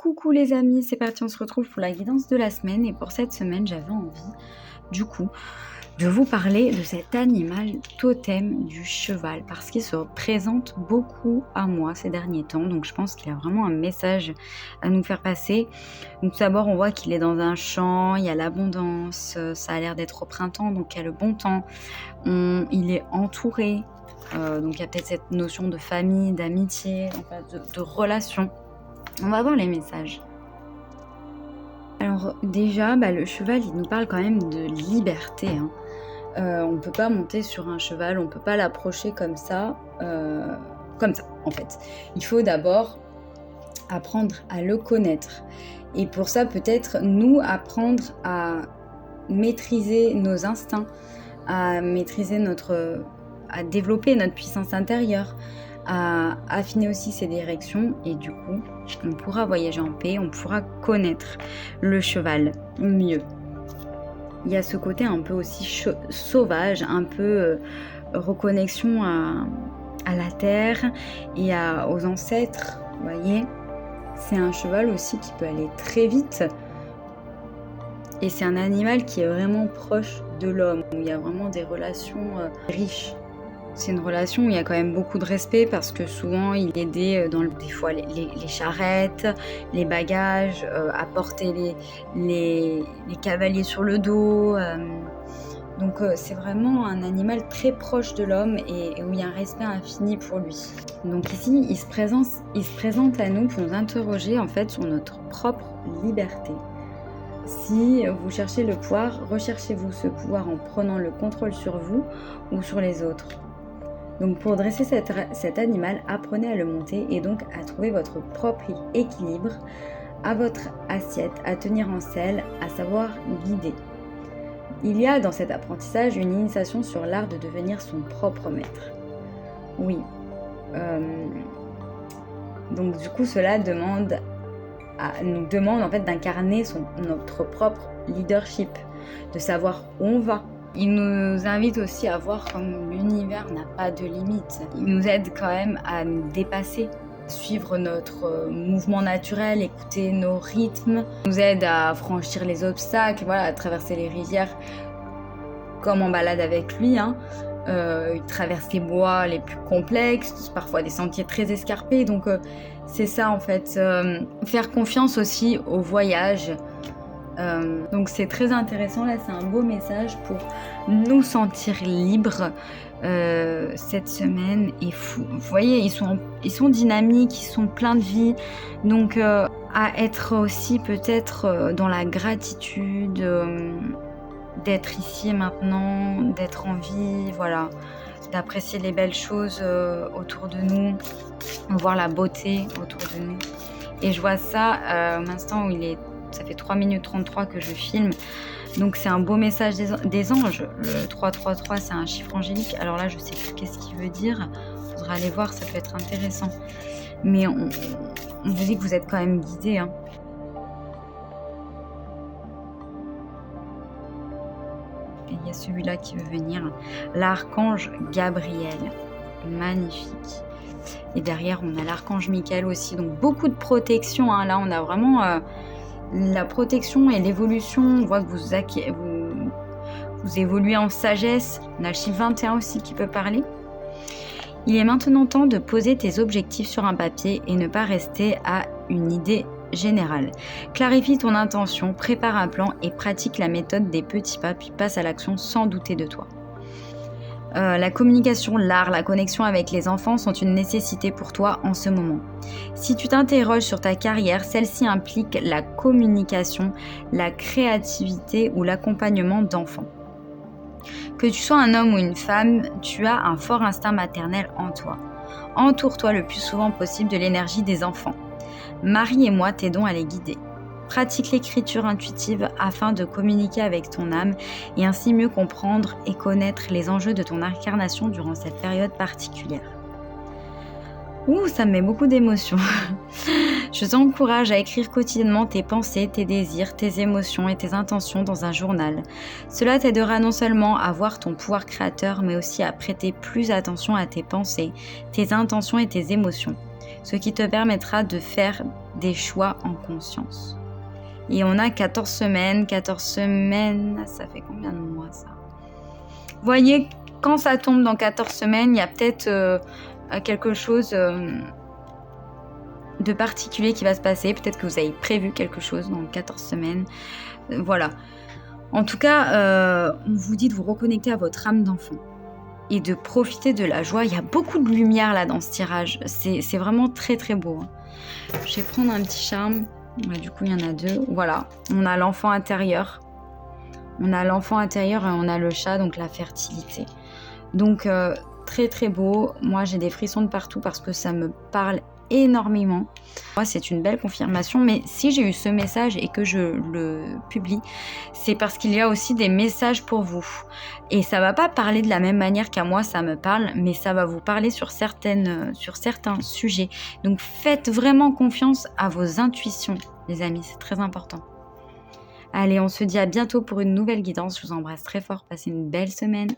Coucou les amis, c'est parti, on se retrouve pour la guidance de la semaine et pour cette semaine j'avais envie du coup de vous parler de cet animal totem du cheval parce qu'il se présente beaucoup à moi ces derniers temps, donc je pense qu'il a vraiment un message à nous faire passer. Donc tout d'abord on voit qu'il est dans un champ, il y a l'abondance, ça a l'air d'être au printemps donc il y a le bon temps, il est entouré, donc il y a peut-être cette notion de famille, d'amitié, enfin, de relation. On va voir les messages. Alors déjà, le cheval, il nous parle quand même de liberté. On ne peut pas monter sur un cheval, on ne peut pas l'approcher comme ça en fait. Il faut d'abord apprendre à le connaître. Et pour ça, peut-être nous apprendre à maîtriser nos instincts, à développer notre puissance intérieure, à affiner aussi ses directions et du coup on pourra voyager en paix, on pourra connaître le cheval mieux. Il y a ce côté un peu aussi sauvage, un peu reconnexion à la terre et aux ancêtres, vous voyez. C'est un cheval aussi qui peut aller très vite et c'est un animal qui est vraiment proche de l'homme, où il y a vraiment des relations riches. C'est une relation où il y a quand même beaucoup de respect parce que souvent il aidait des fois les charrettes, les bagages, à porter les cavaliers sur le dos. Donc c'est vraiment un animal très proche de l'homme et où il y a un respect infini pour lui. Donc ici il se présente à nous pour nous interroger en fait sur notre propre liberté. Si vous cherchez le pouvoir, recherchez-vous ce pouvoir en prenant le contrôle sur vous ou sur les autres. Donc pour dresser cet animal, apprenez à le monter et donc à trouver votre propre équilibre, à votre assiette, à tenir en selle, à savoir guider. Il y a dans cet apprentissage une initiation sur l'art de devenir son propre maître. Oui. Donc du coup cela nous demande en fait d'incarner notre propre leadership, de savoir où on va. Il nous invite aussi à voir comme l'univers n'a pas de limite. Il nous aide quand même à nous dépasser, suivre notre mouvement naturel, écouter nos rythmes. Il nous aide à franchir les obstacles, à traverser les rivières comme en balade avec lui. Il traverse les bois les plus complexes, parfois des sentiers très escarpés. Donc c'est ça en fait, faire confiance aussi au voyage. Donc c'est très intéressant, là c'est un beau message pour nous sentir libres cette semaine. Et vous voyez, ils sont dynamiques, ils sont pleins de vie, donc à être aussi peut-être dans la gratitude, d'être ici et maintenant, d'être en vie, d'apprécier les belles choses autour de nous, voir la beauté autour de nous. Et je vois ça à l'instant où ça fait 3 minutes 33 que je filme. Donc c'est un beau message des anges. Le 333, c'est un chiffre angélique. Alors là, je sais plus qu'est-ce qu'il veut dire. Il faudra aller voir, ça peut être intéressant. Mais on vous dit que vous êtes quand même guidés. Et il y a celui-là qui veut venir. L'archange Gabriel. Magnifique. Et derrière, on a l'archange Michael aussi. Donc beaucoup de protection. Là, on a vraiment... la protection et l'évolution, on voit que vous évoluez en sagesse. On a le chiffre 21 aussi qui peut parler. Il est maintenant temps de poser tes objectifs sur un papier et ne pas rester à une idée générale. Clarifie ton intention, prépare un plan et pratique la méthode des petits pas, puis passe à l'action sans douter de toi. La communication, l'art, la connexion avec les enfants sont une nécessité pour toi en ce moment. Si tu t'interroges sur ta carrière, celle-ci implique la communication, la créativité ou l'accompagnement d'enfants. Que tu sois un homme ou une femme, tu as un fort instinct maternel en toi. Entoure-toi le plus souvent possible de l'énergie des enfants. Marie et moi t'aidons à les guider. Pratique l'écriture intuitive afin de communiquer avec ton âme et ainsi mieux comprendre et connaître les enjeux de ton incarnation durant cette période particulière. Ça me met beaucoup d'émotions. Je t'encourage à écrire quotidiennement tes pensées, tes désirs, tes émotions et tes intentions dans un journal. Cela t'aidera non seulement à voir ton pouvoir créateur, mais aussi à prêter plus attention à tes pensées, tes intentions et tes émotions. ce qui te permettra de faire des choix en conscience. Et on a 14 semaines. 14 semaines, ça fait combien de mois ça? Vous voyez, quand ça tombe dans 14 semaines, il y a peut-être quelque chose de particulier qui va se passer. Peut-être que vous avez prévu quelque chose dans 14 semaines. Voilà. En tout cas, on vous dit de vous reconnecter à votre âme d'enfant et de profiter de la joie. Il y a beaucoup de lumière là dans ce tirage. C'est vraiment très très beau. Je vais prendre un petit charme. Ouais, du coup, il y en a 2. Voilà. On a l'enfant intérieur. On a l'enfant intérieur et on a le chat, donc la fertilité. Donc, très très beau. Moi, j'ai des frissons de partout parce que ça me parle énormément. Moi, c'est une belle confirmation, mais si j'ai eu ce message et que je le publie, c'est parce qu'il y a aussi des messages pour vous. Et ça va pas parler de la même manière qu'à moi, ça me parle, mais ça va vous parler sur certains sujets. Donc, faites vraiment confiance à vos intuitions, les amis, c'est très important. Allez, on se dit à bientôt pour une nouvelle guidance. Je vous embrasse très fort. Passez une belle semaine.